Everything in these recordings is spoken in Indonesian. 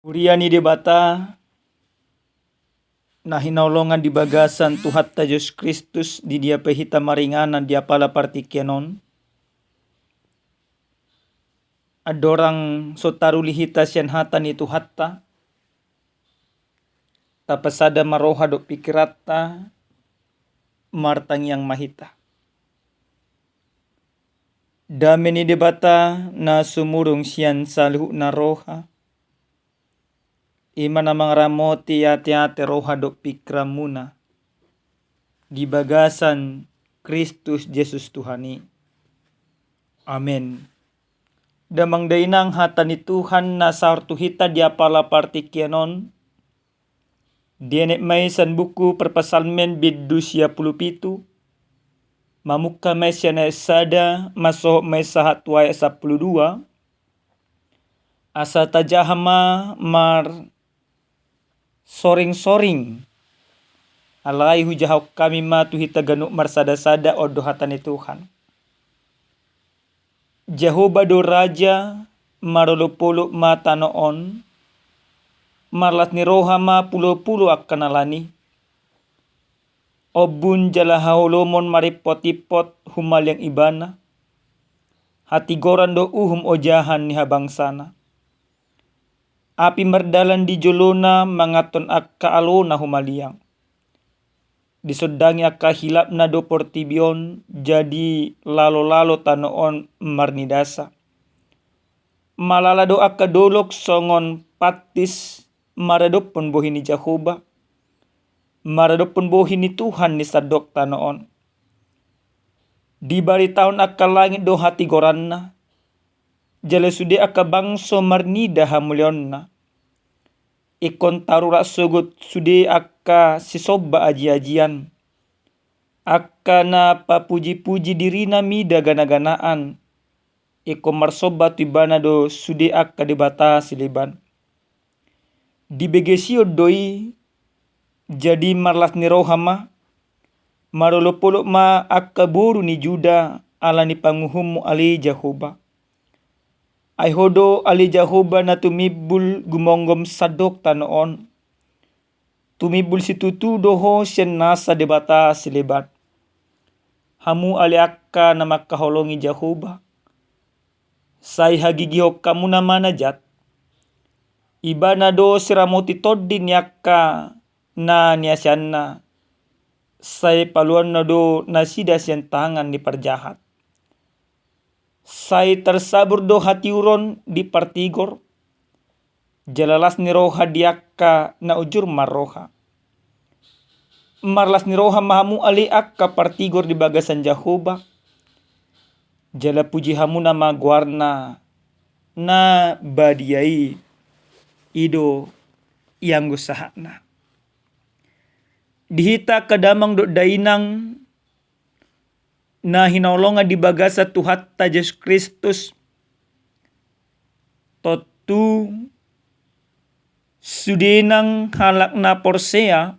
Uriani debata na hinaulongan di bagasan Tuhan ta Yesus Kristus di dia pehita maringanan dia pala partikenon. Adorang sotaruli hita sian hata ni Tuhatta. Tapasada maroha do pikirata martang yang mahita. Dame ni debata na sumurung sian saluh na roha. Ima na mangramoti ate-ate roha do pikramuna. Di bagasan Kristus Yesus Tuhani. Amen. Damang dainang hata ni Tuhan na sartu hita dia pala partikianon. Dienek may san buku perpasalmen bidusia pulupitu. Mamuka may siya na esada maso may sahat waya 12. Asa tajahama mar soring-soring. Alay hujahaw kami matuhita ganuk marsada-sada odo hata ni Tuhan. Jehovah do raja marolopolo mata noon. Marlas ni roha ma pulo-pulo akanalani. Obun jala haolomon maripot-ipot humal yang ibana. Hati goran do ojahan ni habang sana. Api merdalan di jolona mangaton akka alona humaliang. Disodangi akka hilap na do portibion jadi lalo-lalo tanoon marnidasa. Malala do akka dolok songon patis maradopon bohi ni Jehovah. Maradopon bohi ni Tuhan ni sadok tanoon. Di bari taon akka langit do hati goranna. Jale sude akka bangso marnida hamulionna. Ikon tarura sogot sude akka sisoba aji-ajian. Akka na papuji-puji dirina mida gana-ganaan. Ikon marsoba tibana do sude akka dibata siliban. Di begesio doi jadi marlas ni rohama. Marolopolo ma akka boru ni Juda ala ni panguhumu ali Jehovah. Ay hodo ali Jehovah na tumibul gumonggom sadok tanoon. Tumibul situtu doho siyan nasa debata silibat. Hamu ali akka na makaholongi Jehovah. Say hagigihok kamu na manajat. Iba na do siramoti todin yakka na niasyan na. Say paluan na do nasida siyan tangan di parjahat. Say tersabur do hati uron di partigor. Jalalas ni roha diakka na ujur marroha. Marlas ni roha mahamu ali akka partigor di bagasan Jehovah. Jala puji hamu na magwarna na badiai ido yang gusahana. Dihita kadamang do dainang na hinaulongan di bagasa Tuhan ta Yesus Kristus. Totu sudenang halak na porsea.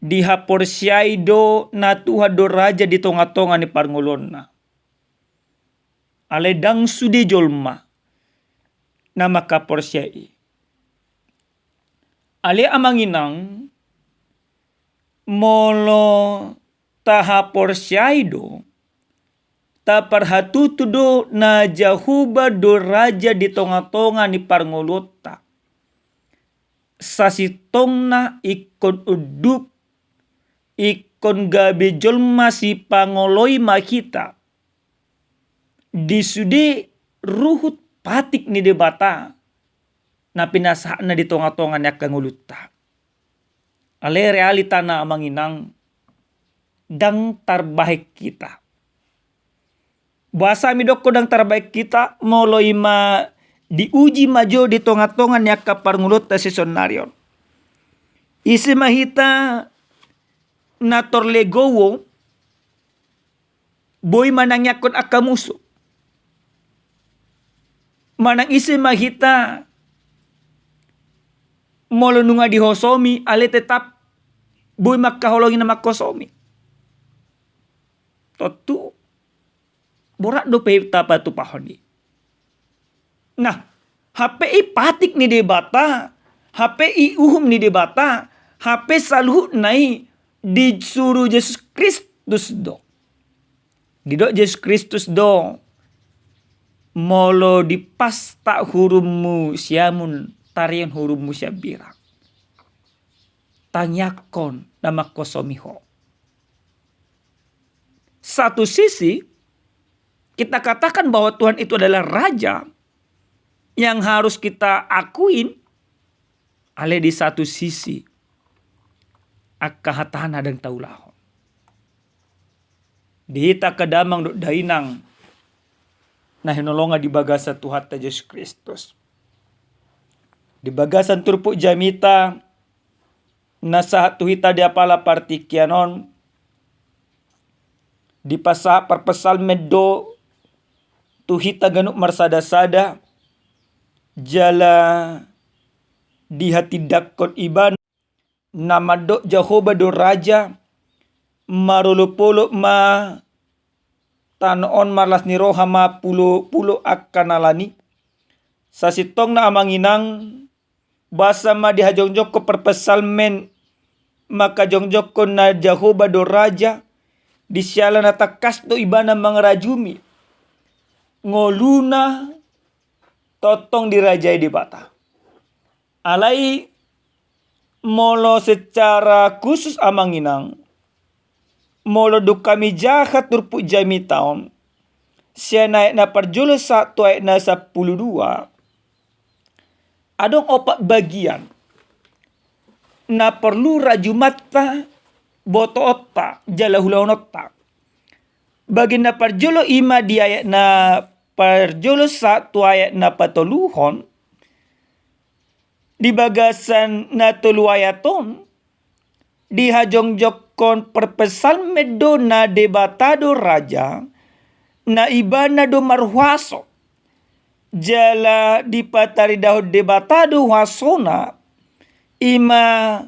Diha porsiai do na Tuhan do raja di tonga-tonga ni parngulon na. Aledang sudi jolma na makaporsiai. Ale amanginang molo taha porsiai do ta parhatutu do na Jehovah do raja di tonga-tonga ni parngulota. Sasitong na ikon uduk ikon gabe jolma si pangoloi makita. Disude ruhut patik ni debata na pinasa na di tonga-tonga ni akanguluta. Ale realita na amanginang dang terbaik kita. Bahasa midoko dang terbaik kita moloi ma diuji majo di tonga-tonga ni akaparngulota si sonarion. Isi mahita na torlegowo boy manang yakon akamuso. Manang isi mahita molonunga di hosomi ale tetap boy makaholongi na makosomi. Totu borak do pe tapa tu pahoni. Nah, HPI patik ni debata, HPI uhum ni debata, HP saluh nai disuruh Yesus Kristus do. Didok Yesus Kristus do. Molo dipas tak hurummu siamun tarian hurummu siabira. Tanyakon nama kosomiho. Satu sisi kita katakan bahwa Tuhan itu adalah Raja yang harus kita akuin. Ale di satu sisi akahatana dan taulahon. Dihita kadamang do dainang nah hinolonga di bagasa Tuhan ta Yesus Kristus. Di bagasan turpuk jamita nasa tuhita di apala partikianon di pasa perpesal meddo tuhita ganuk marsada-sada jala di hati dakot iban nama do Jehovah do Raja marulupolo ma tanoon marlas ni roha ma pulo akanalani sasitong na amanginang basa ma dihajongjok ko perpesal men maka jongjok ko na Jehovah do Raja disyala na takas do ibana mangrajumi ngoluna totong dirajai di bata. Alai molo secara khusus amanginang molo do kami jahat turpu jami taon siya naik na parjulo satu ayat na 12 adong opat bagian na perlu rajumatta boto otta jala hulaonotta bagi na parjulo ima di ayat na parjulo satu ayat na patoluhon di bagasan na tulu ayaton di hajongjokon perpesal meddo na debatado Raja na ibana do marhuaso jala dipatari daho debatado wasona ima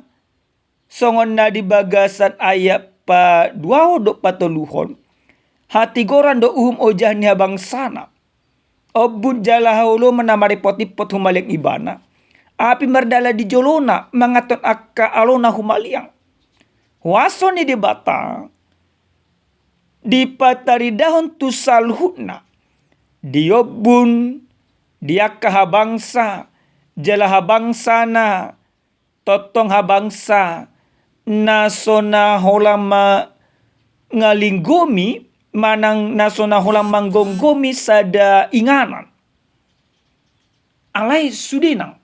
songon na di bagasan ayat pa 2 do patoluhon hati goran do uhum ojah ni bangsana obun jala haulo menamari potipot humaliang ibana api merdala di jolona mangaton akka alona humaliang waso ni debata dipatari dahon tu salhutna diobun diakka habangsa jala habangsana totong habangsa nasona holama ngalinggomi manang nasona holamang gonggomi sada inganan alai sudinang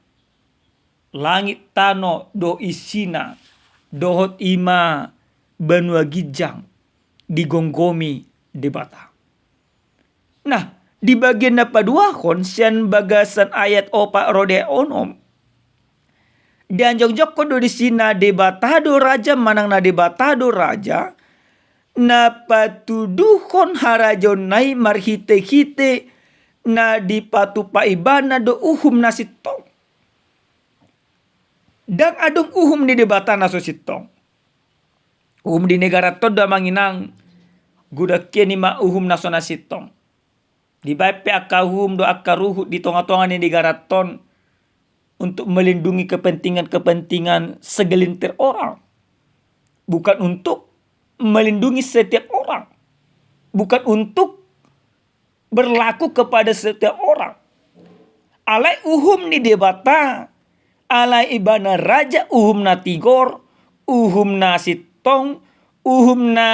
langit tano do isina dohot ima banua gijang digonggomi debata. Nah, di bagian na paduahon sian bagasan ayat opa rode onom. Dan jongjok ko do di sina debatado Raja manang na debatado Raja na patuduhon harajon nai marhite-hite na dipatupa ibana do uhum na sitong. Dan adong uhum di debata na so sitong. Uhum di negara to da manginang gudakia ni ma uhum na so na sitong. Di bape akahum do akaruhut di tonga-tonga ni negara ton untuk melindungi kepentingan-kepentingan segelintir orang. Bukan untuk melindungi setiap orang. Bukan untuk berlaku kepada setiap orang. Alai uhum ni debata, alai ibana Raja uhum na tigor, uhum na sitong, uhum na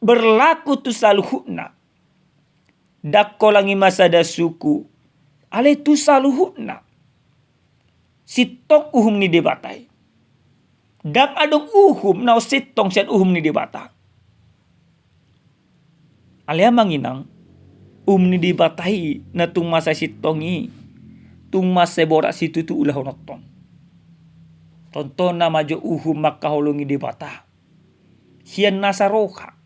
berlaku tu saluhutna. Dakko langi masada suku, alai tu saluhutna. Sitong uhum ni debatai. Dak adong uhum na sitong sian uhum ni debata. Alia manginang ni debatai na tung masa sitongi tung masa borak situ tu ulah honoton. Tonton na majo uhum makaholongi debata. Sian nasaroha.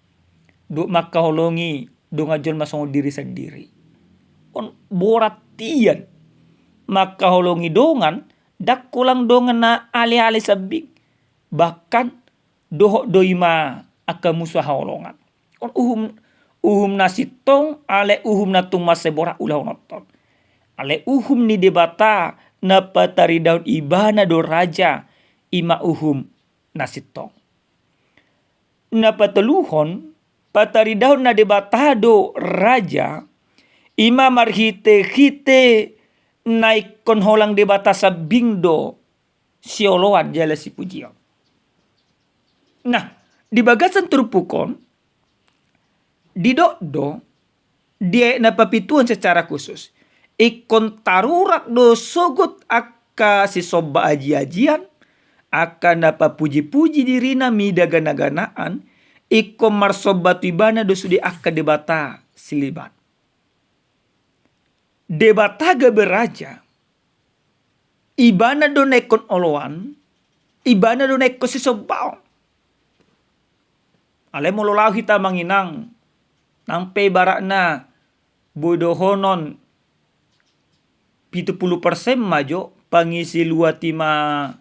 Duk makaholongi do ngajon masongo diri sendiri. On boratian makaholongi dongan dak kulang dongan na ali-ali sabik. Bahkan dohok doima aka musuh haolongan. On uhum na sitong ale uhum na tung masa borak ulah honoton. Ale uhum ni debata na patari daun ibana do raja ima uhum nasitong. Na pateluhon patari daun na debata do raja ima marhite-hite naik konholang debata sa bingdo sioloan jala si pujian. Nah, di bagasan terpukon di do dia napapituan secara khusus. Ikon tarurak do sogot akka si soba aji-ajian, akka napa puji-puji dirina mida gana-ganaan, ikon marsoba tibana do sudi akka debata siliban. Debata ga beraja, ibana do nekon oloan, ibana do nekon si sobaon. Ale mololau hita manginang, nang pe barak na bodohonon 70% majo pangisi lua tima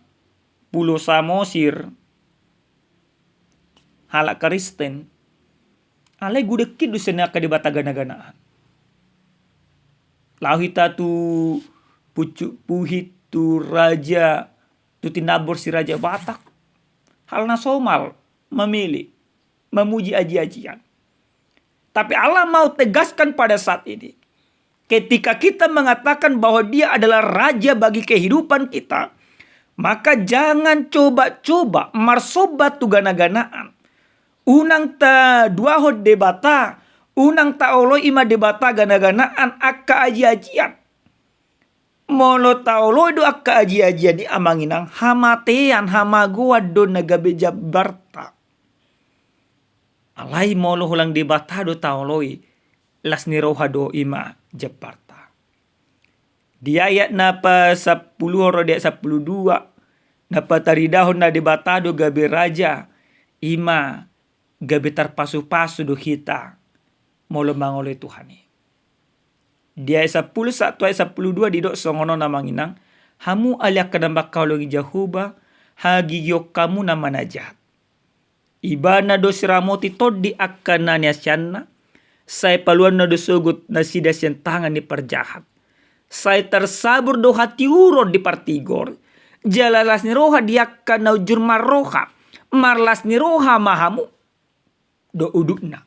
pulo samosir halak Kristen. Ale gudekit du senaka di bata gana-ganaan. Lau hita tu pucuk puhit tu raja tu tinabor si raja Batak. Hal na somal memilih memuji aji-ajian. Tapi Allah mau tegaskan pada saat ini. Ketika kita mengatakan bahwa dia adalah raja bagi kehidupan kita, maka jangan coba-coba marsobat tu gana-ganaan. Unang ta dua hod debata, unang ta olo ima debata gana-ganaan akka aji-ajian. Molo ta olo do akka aji-ajian di amanginang hamatean hamagoa do nagabeja barta. Alai molo hulang debata do ta oloi las niroha do ima Jakarta. Di ayat napa 10 oro dia 12 napa taridahon na debatado gabe raja ima gabe tarpasu-pasu do hita molo mangole Tuhani. Di ayat 11 ayat 12 didok songono na manginang hamu alia kadamba kaulongi Jahuba hagigyo kamu na manajat. Ibana do siramoti todi akana niasyanna. Saya paluan na dosugut na sidas yang tangan ni perjahat. Saya tersabur do hati uron di partigor. Jalalas ni roha diakkan na ujur marroha. Marlas ni roha mahamu. Do udukna.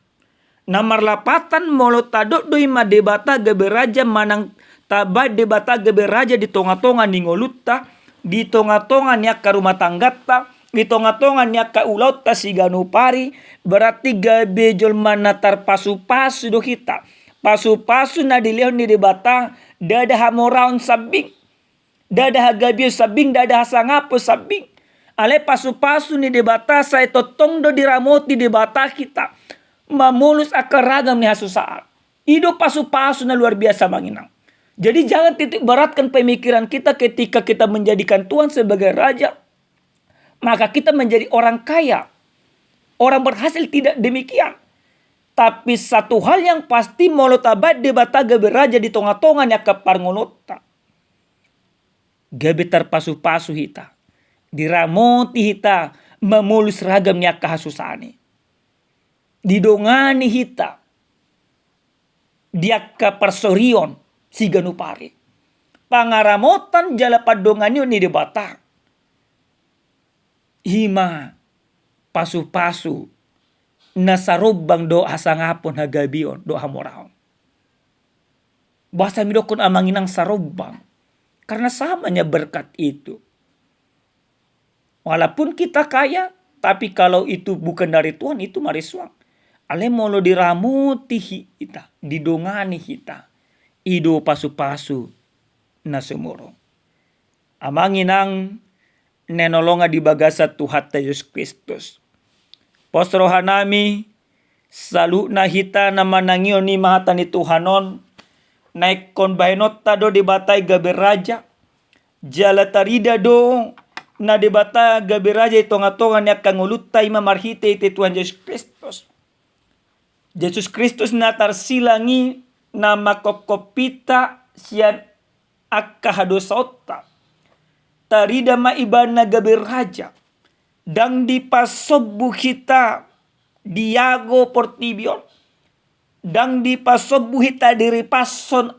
Na marlapatan molo tadok do ima debata gabe raja manang tabad debata gabe raja di tonga-tonga ni ngolutta. Di tonga-tonga ni akka rumah tanggata. Di tonga-tonga ni akka ulaut ta siganu pari. Berarti gabe jol mana tarpasu-pasu do kita. Pasu-pasu na dilihon ni debata. Dada hamoraon sabing. Dada hagabio sabing. Dada hasangapo sabing. Ale pasu-pasu ni debata. Saya totong do diramoti debata kita. Mamulus akaragam ni hasusaat. Ido pasu-pasu na luar biasa manginang. Jadi jangan titik beratkan pemikiran kita ketika kita menjadikan Tuhan sebagai raja. Maka kita menjadi orang kaya. Orang berhasil tidak demikian. Tapi satu hal yang pasti molo tabat debata gabe raja di tonga-tonga nya kaparngonota. Gabe tarpasu-pasu hita. Diramoti hita memulus ragam nya kahasusani. Didongani hita. Dia kaparsorion siganupari. Pangaramotan jala padonganyo ni debata. Hima pasu-pasu nasarubang do hasangapon hagabion do hamoraon. Bahasa midokon amanginang sarubang. Karena samanya berkat itu. Walaupun kita kaya, tapi kalau itu bukan dari Tuhan, itu mariswang. Ale molo diramuti hita, didongani hita. Ido pasu-pasu na sumuro. Amanginang nenolonga di bagasa Tuhan Yesus Kristus. Posrohanami salu na hita na manangyo ni mahata ni Tuhanon. Naik kon bahenot tado di batay gabe raja. Jala tarida do na di bata gabe raja itonga-tonga niya kangulutay mamarhite iti Tuhan Yesus Kristus. Yesus Kristus na tarsilangi na makokopita siya akkahadosota. Tarida maiban na gabe raja. Dang di pasobu kita Diago Portibion. Dang di pasobu kita diri pason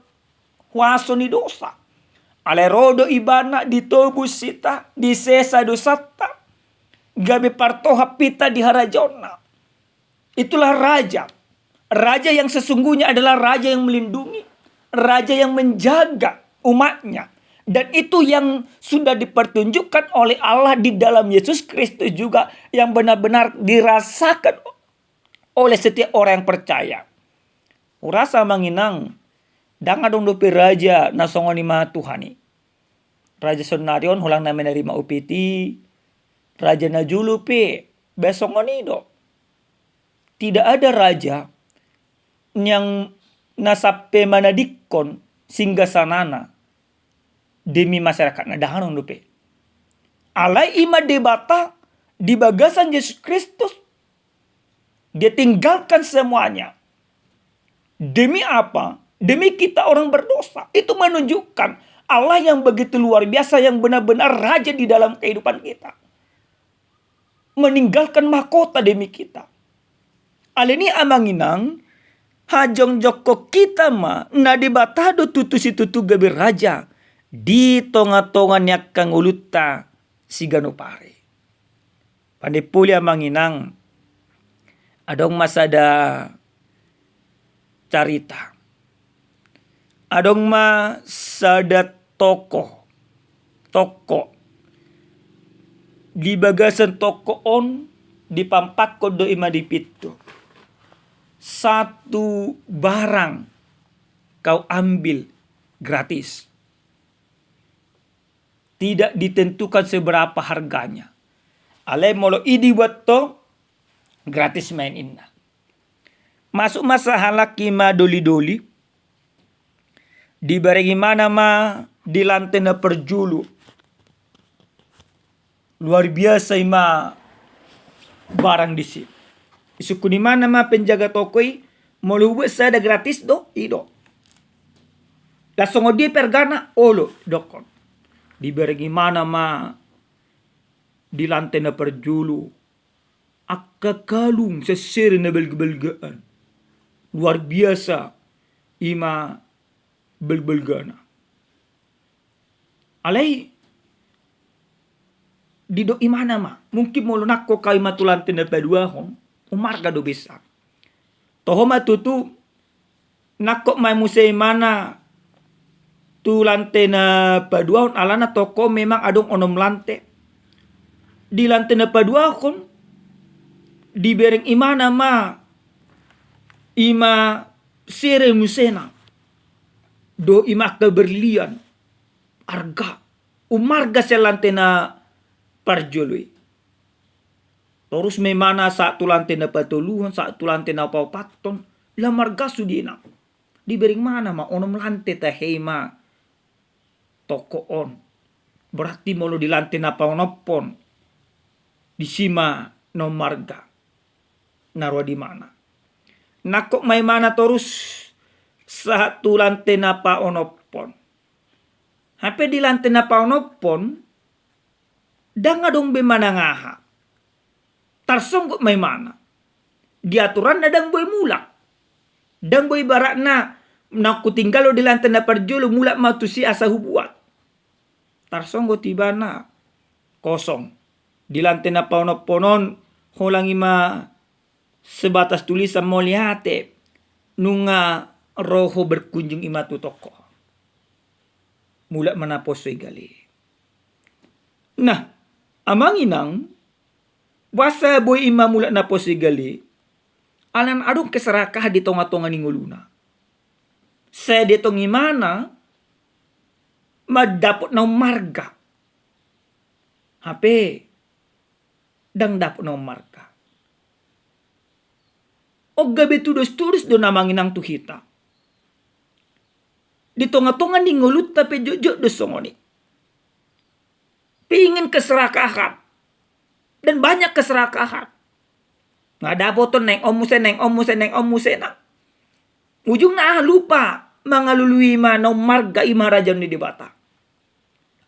huaso ni dosa. Ale rodo ibana ditobus sita, disesa dosata, gabe partoha pita di harajona. Itulah raja. Raja yang sesungguhnya adalah raja yang melindungi, raja yang menjaga umatnya. Dan itu yang sudah dipertunjukkan oleh Allah di dalam Yesus Kristus juga, yang benar-benar dirasakan oleh setiap orang yang percaya. Urasa manginang danga dong dope raja nasongoni ma Tuhani. Raja Sonarion hulang na menerima upiti, raja najulu pe besongoni do. Tidak ada raja yang nasape manadikon singga sanana demi masyarakat na dahanon dope. Alai ima debata di bagasan Yesus Kristus. Dia tinggalkan semuanya. Demi apa? Demi kita orang berdosa. Itu menunjukkan Allah yang begitu luar biasa, yang benar-benar raja di dalam kehidupan kita. Meninggalkan mahkota demi kita. Aleni amanginang hajong joko kita ma na dibatado tutu si tutu gabe raja di tonga-tonga niak kang uluta si ganupare. Pandai puli amanginang adong masada carita. Adong masada toko di bagasan toko on di pampat kodo ima dipito. Satu barang kau ambil gratis. Tidak ditentukan seberapa harganya. Ale molo idi buat to gratis main inna. Masuk masa halaki ma doli-doli. Dibarengi mana ma di lantai na perjulu. Luar biasa ima barang di sini. Isuku di mana ma penjaga tokoi mau luwes saya ada gratis do ido. Langsung dia pergana olo dokon. Dibarengi mana ma di lantai na perjulu. Akka kalung sesir na belga-belgaan. Luar biasa ima belgana. Alai dido imana ma mungkin mau lunakko kay matulante na paduahon umar gado bisa. Toho matutu nakko may musay mana tulante na paduahon alana toko memang adong onom lante. Di lante na paduahon dibereng imana ma ima sere musena. Do imak keberlian arga umarga selante na parjolui. Terus memana saat tulante na patuluhan, saat tulante na paupaton, lamarga sudina. Dibering mana ma onom lante tahema toko on. Berarti molo di lante na paunopon disima no marga. Narwa di mana. Nakok may mana terus satu lantai na paonopon. Hape di lantai na paonopon, danga dong be manangaha. Tarsonggot may mana. Di aturan na dang boy mulak. Dang boy barak na nakutinggalo di lantai na parjolo mulak matusi asa hubuat. Tarsonggot tiba na kosong. Di lantai na paonoponon, holang ima sebatas tulisan moliate nunga roho berkunjung imatu toko. Mulak manaposoy gali. Nah, amang inang basa boy ima mulak naposoy gali. Alan adong keserakah di tonga-tonga ni nguluna. Saya detong imana madapot na marga. Hape dang dapot na marga. O gabi tudos-tudos do namang inang tuhita. Di tonga-tonga ni ngulut tapi jujur do songoni. Pingin keserakahan. Dan banyak keserakahan. Nggak dapoton neng omusen na. Ujung na lupa mangalului mana marga ima raja ni debata.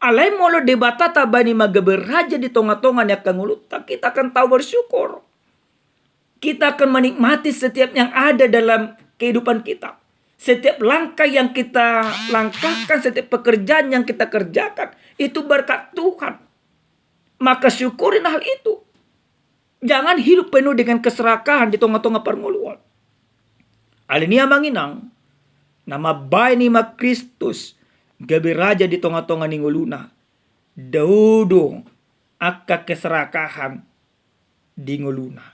Alai molo debata tabani magaber raja di tonga-tonga ni akan ngulut. Kita akan tahu bersyukur. Kita akan menikmati setiap yang ada dalam kehidupan kita. Setiap langkah yang kita langkahkan, setiap pekerjaan yang kita kerjakan, itu berkat Tuhan. Maka syukurin hal itu. Jangan hidup penuh dengan keserakahan di tengah-tengah pergumulan. Alinia manginang, nama baik nima Kristus, gabi raja di tengah-tengah ninguluna. Daudo akka keserakahan di nguluna.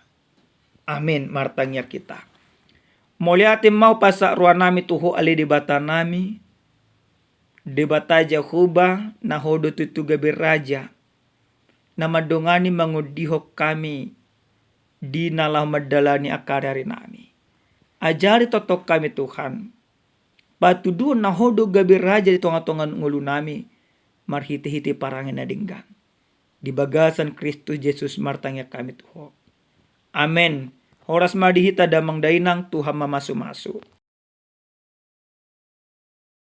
Amin, martangnya kita. Moliati mau pasak ruang nami tuho ali debata nami. Debata Jehuba na hodo tutu gabi raja. Nama dongani mangudihok kami. Di nalah medalani akadari nami. Ajari totok kami Tuhan. Patudu na hodo gabi raja di tengah-tengah ngulu nami. Marhiti-hiti parangin na dinggan. Di bagasan Kristus Yesus martangnya kami tuho. Amen. Horas madihita damang dainang Tuhan mamasu-masu.